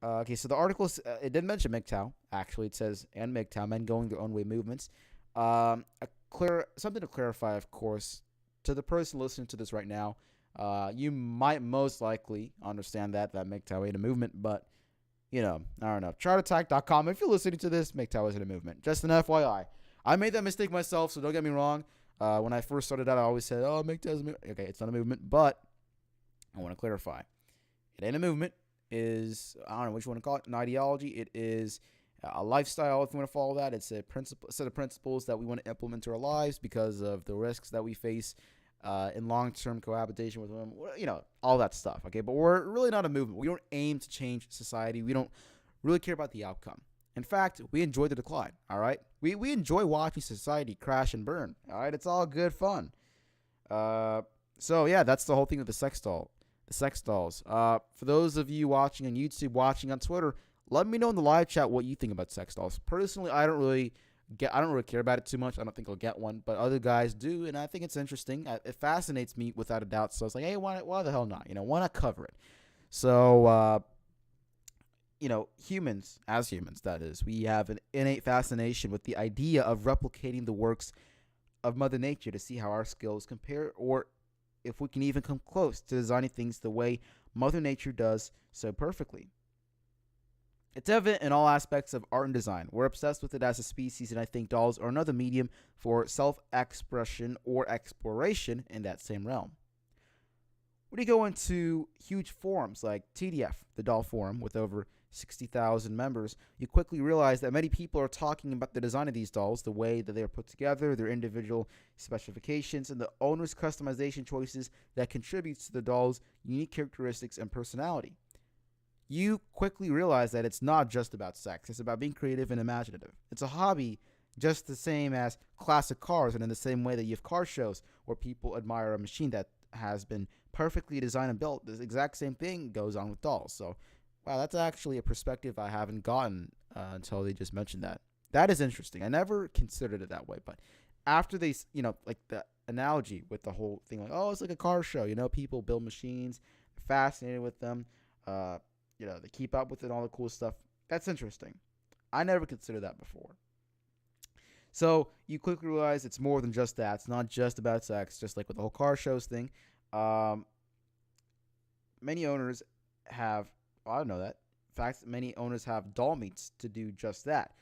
okay, so the article, it didn't mention MGTOW, actually. It says, and MGTOW, men going their own way movements. Something to clarify, of course, to the person listening to this right now. You might most likely understand that MGTOW ain't a movement, but, I don't know. Chartattack.com. If you're listening to this, MGTOW isn't a movement. Just an FYI. I made that mistake myself, so don't get me wrong. When I first started out, I always said, MGTOW is a movement. Okay, it's not a movement, but I want to clarify. It ain't a movement. Is, I don't know what you want to call it, an ideology. It is a lifestyle, if you want to follow that. It's a set of principles that we want to implement to our lives because of the risks that we face in long-term cohabitation with women, all that stuff, okay? But we're really not a movement. We don't aim to change society. We don't really care about the outcome. In fact, we enjoy the decline, all right? We enjoy watching society crash and burn, all right? It's all good fun. So, yeah, that's the whole thing with the sex dolls. For those of you watching on YouTube, watching on Twitter, let me know in the live chat what you think about sex dolls. Personally, I don't really care about it too much. I don't think I'll get one, but other guys do, and I think it's interesting. It fascinates me without a doubt. So I was like, hey, why the hell not? Why not cover it? So, humans, that is, we have an innate fascination with the idea of replicating the works of Mother Nature to see how our skills compare, or if we can even come close to designing things the way Mother Nature does so perfectly. It's evident in all aspects of art and design. We're obsessed with it as a species, and I think dolls are another medium for self-expression or exploration in that same realm. When you go into huge forums like TDF, the Doll Forum, with over 60,000 members, you quickly realize that many people are talking about the design of these dolls, the way that they are put together, their individual specifications, and the owner's customization choices that contributes to the doll's unique characteristics and personality. You quickly realize that it's not just about sex. It's about being creative and imaginative. It's a hobby just the same as classic cars, and in the same way that you have car shows where people admire a machine that has been perfectly designed and built. The exact same thing goes on with dolls. So, wow, that's actually a perspective I haven't gotten until they just mentioned that. That is interesting. I never considered it that way, but after they, like the analogy with the whole thing, like, oh, it's like a car show. People build machines, they're fascinated with them. They keep up with it, all the cool stuff. That's interesting. I never considered that before. So you quickly realize it's more than just that. It's not just about sex, just like with the whole car shows thing. Many owners have, I don't know that. In fact, many owners have doll meets to do just that.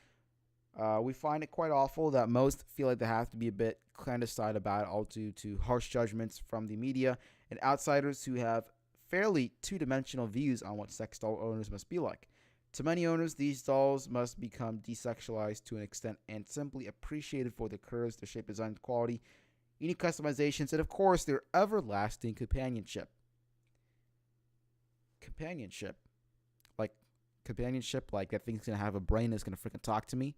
We find it quite awful that most feel like they have to be a bit clandestine about it, all due to harsh judgments from the media and outsiders who have fairly two-dimensional views on what sex doll owners must be like. To many owners, these dolls must become desexualized to an extent and simply appreciated for their curves, their shape, design, quality, unique customizations, and of course, their everlasting companionship. Companionship, like that thing's gonna have a brain that's gonna freaking talk to me.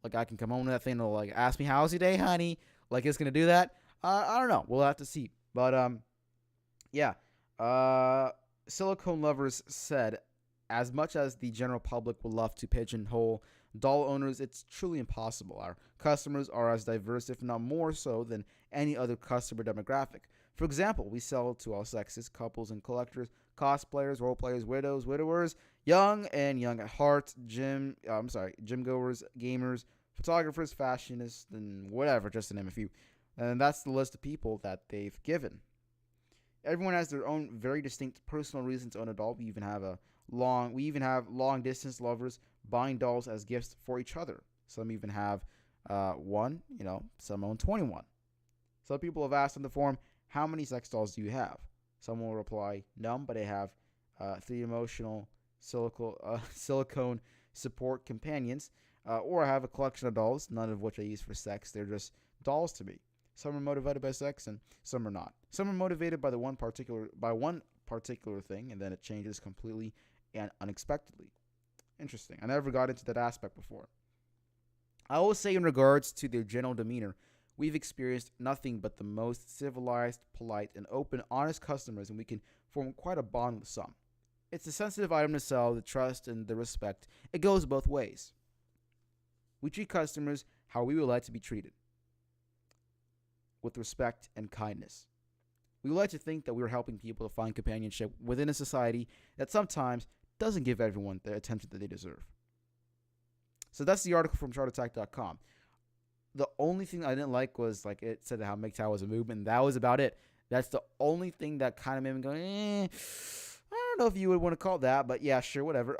Like I can come home to that thing and like ask me, how's your day, honey? Like it's gonna do that. I don't know. We'll have to see. But yeah. Silicone Lovers said, as much as the general public would love to pigeonhole doll owners, it's truly impossible. Our customers are as diverse, if not more so, than any other customer demographic. For example, we sell to all sexes, couples and collectors, cosplayers, role players, widows, widowers, young and young at heart, gym goers, gamers, photographers, fashionists, and whatever, just to name a few. And that's the list of people that they've given. Everyone has their own very distinct personal reasons to own a doll. We even have long distance lovers buying dolls as gifts for each other. Some even have one, some own 21. Some people have asked on the forum, how many sex dolls do you have? Some will reply, none, but I have 3 emotional silicone support companions, or I have a collection of dolls, none of which I use for sex. They're just dolls to me. Some are motivated by sex, and some are not. Some are motivated by one particular thing, and then it changes completely and unexpectedly. Interesting. I never got into that aspect before. I will say, in regards to their general demeanor, we've experienced nothing but the most civilized, polite, and open, honest customers, and we can form quite a bond with some. It's a sensitive item to sell, the trust and the respect. It goes both ways. We treat customers how we would like to be treated, with respect and kindness. We would like to think that we are helping people to find companionship within a society that sometimes doesn't give everyone the attention that they deserve. So that's the article from chartattack.com. The only thing I didn't like was, like, it said how MGTOW was a movement, and that was about it. That's the only thing that kind of made me go, I don't know if you would want to call it that, but yeah, sure, whatever.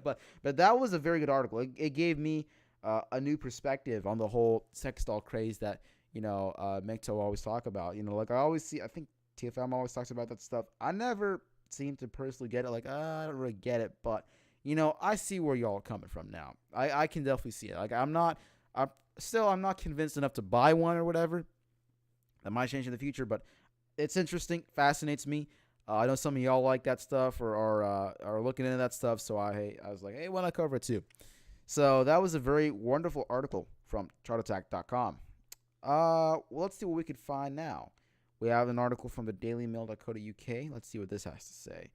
But that was a very good article. It gave me a new perspective on the whole sex doll craze that, MGTOW always talk about. Like I always see, I think TFM always talks about that stuff. I never seem to personally get it. Like, I don't really get it, but I see where y'all are coming from now. I can definitely see it. Like, I'm not convinced enough to buy one or whatever. That might change in the future, but it's interesting, fascinates me. I know some of y'all like that stuff or are looking into that stuff, so I was like, hey, why not cover it too? So that was a very wonderful article from chartattack.com. Let's see what we could find now. We have an article from the dailymail.co.uk. Let's see what this has to say.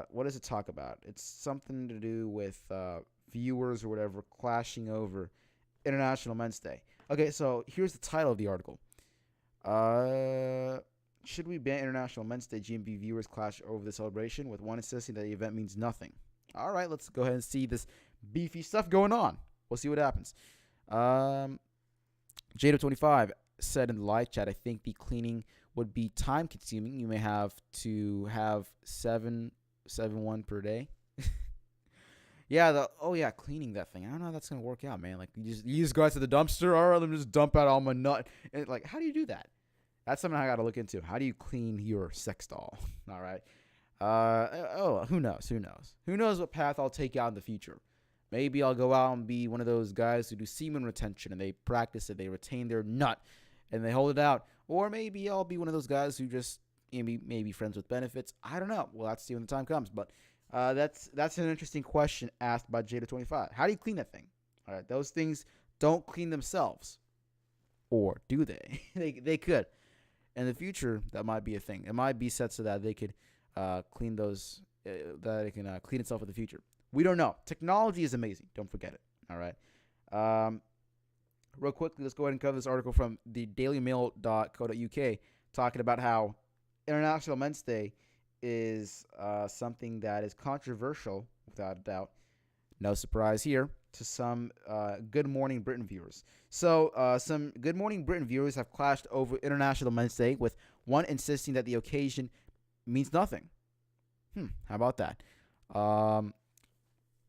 What does it talk about? It's something to do with viewers or whatever clashing over International Men's Day. Okay, so here's the title of the article. Should we ban International Men's Day? GMB viewers clash over the celebration, with one insisting that the event means nothing. All right, let's go ahead and see this beefy stuff going on. We'll see what happens. Jada25 said in the live chat, I think the cleaning would be time consuming. You may have to have 7 per day. Cleaning that thing. I don't know how that's gonna work out, man. Like, you just go out to the dumpster. All right, let me just dump out all my nut. And like, how do you do that? That's something I gotta look into. How do you clean your sex doll? All right. Who knows? Who knows what path I'll take out in the future? Maybe I'll go out and be one of those guys who do semen retention and they practice it. They retain their nut and they hold it out. Or maybe I'll be one of those guys who just maybe friends with benefits. I don't know. We'll have to see when the time comes. But that's an interesting question asked by Jada25. How do you clean that thing? All right, those things don't clean themselves, or do they? They could. In the future, that might be a thing. It might be set so that they could clean those. That it can clean itself in the future. We don't know. Technology is amazing. Don't forget it. All right. Real quickly, let's go ahead and cover this article from the dailymail.co.uk talking about how International Men's Day is something that is controversial, without a doubt. No surprise here, to some Good Morning Britain viewers. So some Good Morning Britain viewers have clashed over International Men's Day, with one insisting that the occasion means nothing. How about that?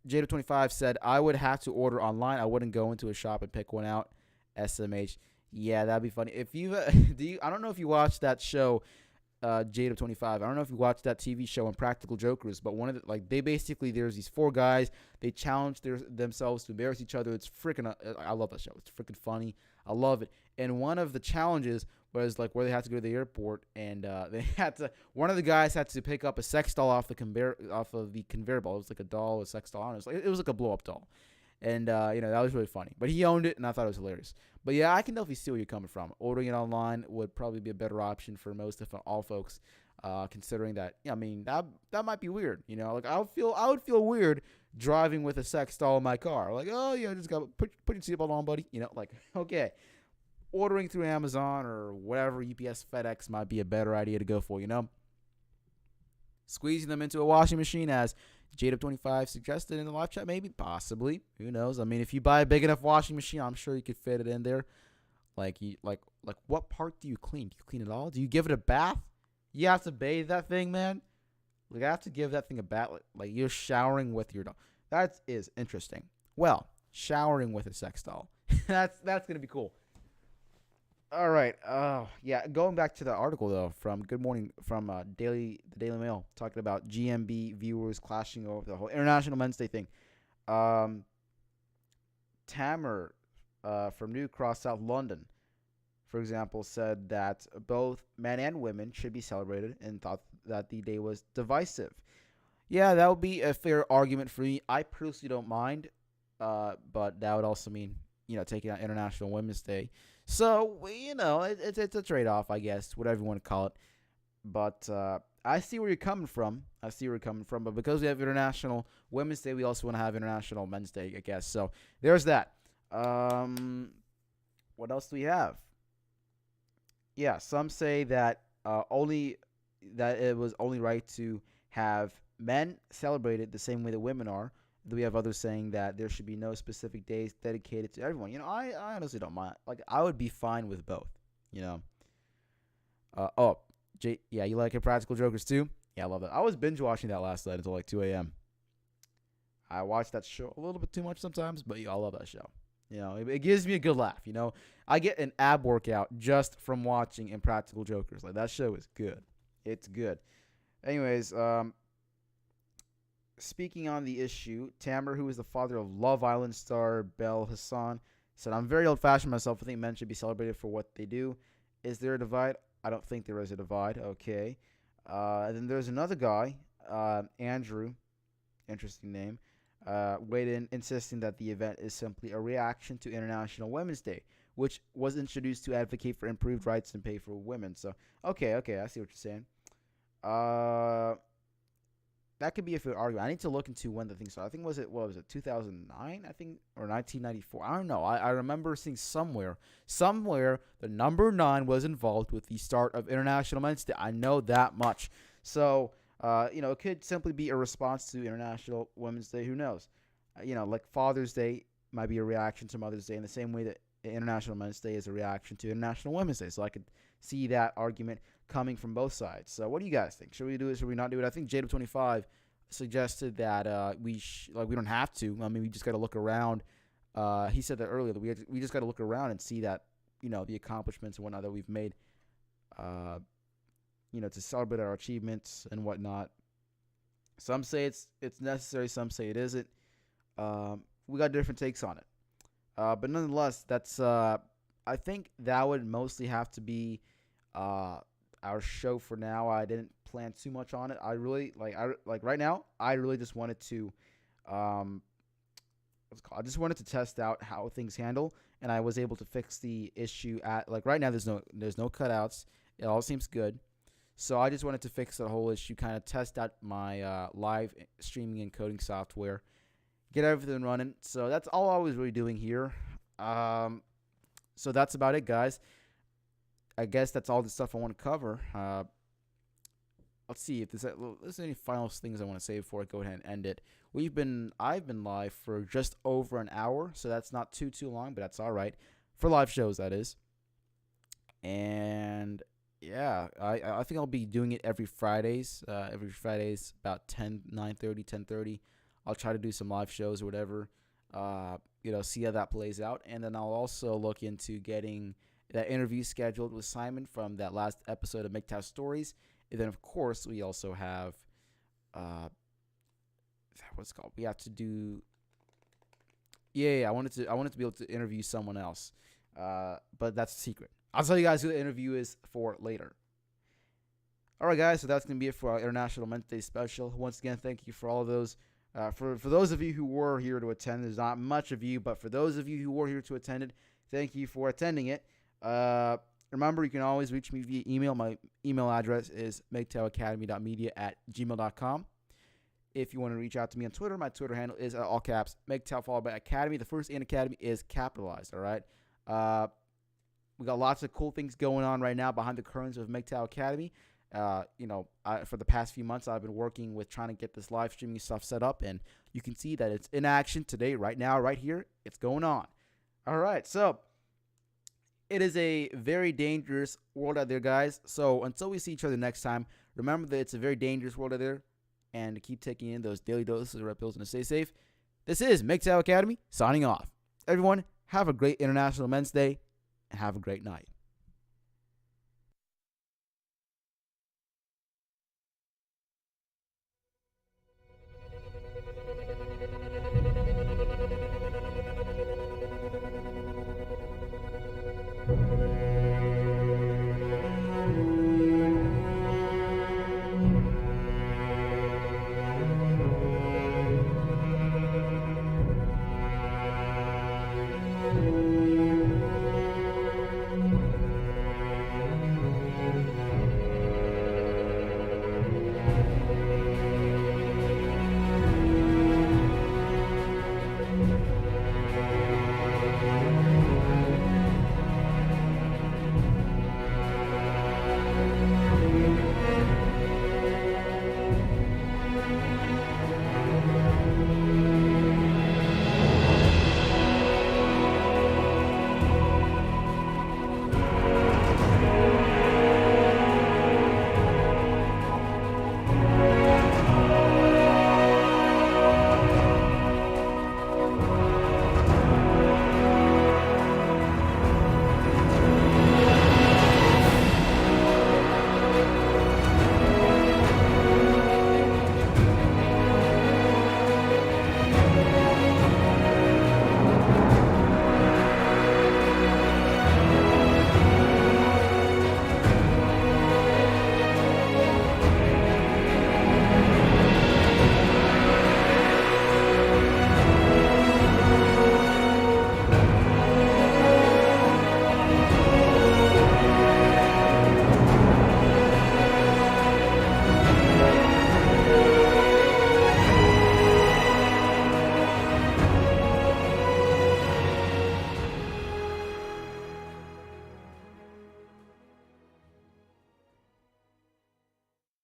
Jada25 said, I would have to order online. I wouldn't go into a shop and pick one out. SMH. Yeah, that'd be funny. If you I don't know if you watched that show, Jada25. I don't know if you watched that TV show, Impractical Jokers, but one of the, there's these 4 guys. They challenge themselves to embarrass each other. It's freaking, I love that show. It's freaking funny. I love it. And one of the challenges was like where they had to go to the airport, and one of the guys had to pick up a sex doll off the conveyor belt. It was like a doll, a sex doll. It was like a blow up doll, and that was really funny. But he owned it, and I thought it was hilarious. But yeah, I can definitely see where you're coming from. Ordering it online would probably be a better option for most, if not all, folks. Considering that, that might be weird. Like I would feel weird driving with a sex doll in my car. Like, oh yeah, just got put your seatbelt on, buddy. Like, okay. Ordering through Amazon or whatever, UPS, FedEx might be a better idea to go for, Squeezing them into a washing machine, as Jada25 suggested in the live chat, maybe, possibly. Who knows? If you buy a big enough washing machine, I'm sure you could fit it in there. Like what part do you clean? Do you clean it all? Do you give it a bath? You have to bathe that thing, man. Like, I have to give that thing a bath. Like you're showering with your doll. That is interesting. Well, showering with a sex doll. That's gonna be cool. All right. Yeah. Going back to the article though, from Good Morning, from the Daily Mail, talking about GMB viewers clashing over the whole International Men's Day thing. Um, Tamer, from New Cross, South London, for example, said that both men and women should be celebrated and thought that the day was divisive. Yeah, that would be a fair argument for me. I personally don't mind, but that would also mean taking out International Women's Day. So it's a trade off, I guess, whatever you want to call it. But I see where you're coming from. I see where you're coming from. But because we have International Women's Day, we also want to have International Men's Day, I guess. So there's that. Um, what else do we have? Yeah, some say that only that it was only right to have men celebrated the same way that women are. We have others saying that there should be no specific days dedicated to everyone. I honestly don't mind. Like, I would be fine with both. You know. Oh, yeah, you like Impractical Jokers too? Yeah, I love that. I was binge watching that last night until like 2 a.m. I watch that show a little bit too much sometimes, but I love that show. It gives me a good laugh. I get an ab workout just from watching Impractical Jokers. Like, that show is good. It's good. Anyways, speaking on the issue, Tamer, who is the father of Love Island star Belle Hassan, said, "I'm very old-fashioned myself. I think men should be celebrated for what they do. Is there a divide? I don't think there is a divide." Okay. And then there's another guy, Andrew, interesting name, weighed in, insisting that the event is simply a reaction to International Women's Day, which was introduced to advocate for improved rights and pay for women. So, okay, I see what you're saying. Uh, that could be a fair argument. I need to look into when the thing started. I think what was it, 2009? I think, or 1994. I don't know. I remember seeing somewhere the number 9 was involved with the start of International Men's Day. I know that much. So, it could simply be a response to International Women's Day. Who knows? Like Father's Day might be a reaction to Mother's Day in the same way that International Men's Day is a reaction to International Women's Day. So I could see that argument coming from both sides. So what do you guys think? Should we do it? Should we not do it? I think Jada25 suggested that we don't have to. I mean, we just got to look around. He said that earlier, that we just got to look around and see that the accomplishments and whatnot that we've made. To celebrate our achievements and whatnot. Some say it's necessary. Some say it isn't. We got different takes on it. But nonetheless, that's I think that would mostly have to be our show for now. I didn't plan too much on it. I really right now. I really just wanted to I just wanted to test out how things handle, and I was able to fix the issue at right now. There's no cutouts. It all seems good. So I just wanted to fix the whole issue, kind of test out my live streaming encoding software, get everything running. So that's all I was really doing here. So that's about it, guys. I guess that's all the stuff I want to cover. Let's see if there's any final things I want to say before I go ahead and end it. I've been live for just over an hour, so that's not too long, but that's all right for live shows, that is. And yeah, I think I'll be doing it every Fridays. Every Fridays about 9:30, 10:30. I'll try to do some live shows or whatever. See how that plays out, and then I'll also look into getting that interview scheduled with Simon from that last episode of MGTOW Stories. And then, of course, we also have what's it called? We have to do. Yeah. I wanted to be able to interview someone else, but that's a secret. I'll tell you guys who the interview is for later. All right, guys. So that's gonna be it for our International Men's Day special. Once again, thank you for all of those. For those of you who were here to attend, there's not much of you, but for those of you who were here to attend it, thank you for attending it. Remember, you can always reach me via email. My email address is megtowacademy.media@gmail.com. If you want to reach out to me on Twitter, my Twitter handle is all caps MGTOW followed by Academy. The first in Academy is capitalized. All right. We got lots of cool things going on right now behind the curtains of MGTOW Academy. For the past few months, I've been working with trying to get this live streaming stuff set up, and you can see that it's in action today, right now, right here. It's going on. All right, so it is a very dangerous world out there, guys. So until we see each other next time, remember that it's a very dangerous world out there, and to keep taking in those daily doses of red pills and to stay safe. This is MGTOW Academy signing off. Everyone, have a great International Men's Day, and have a great night.